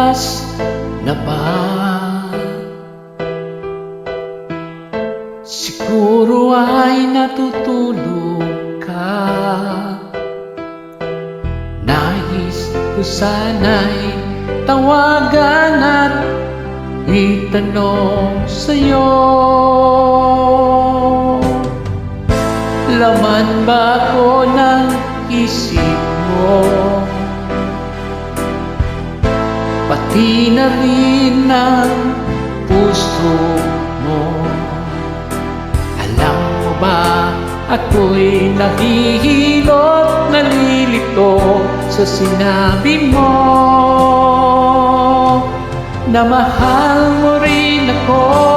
oras na ba? Siguro ay natutulog ka. Nais ko sana'y tawagan at itanong sa'yo, laman ba ko ng isip mo? Pati na rin ang puso mo. Alam mo ba, ako'y nahihilot, nalilito sa sinabi mo na mahal mo rin ako.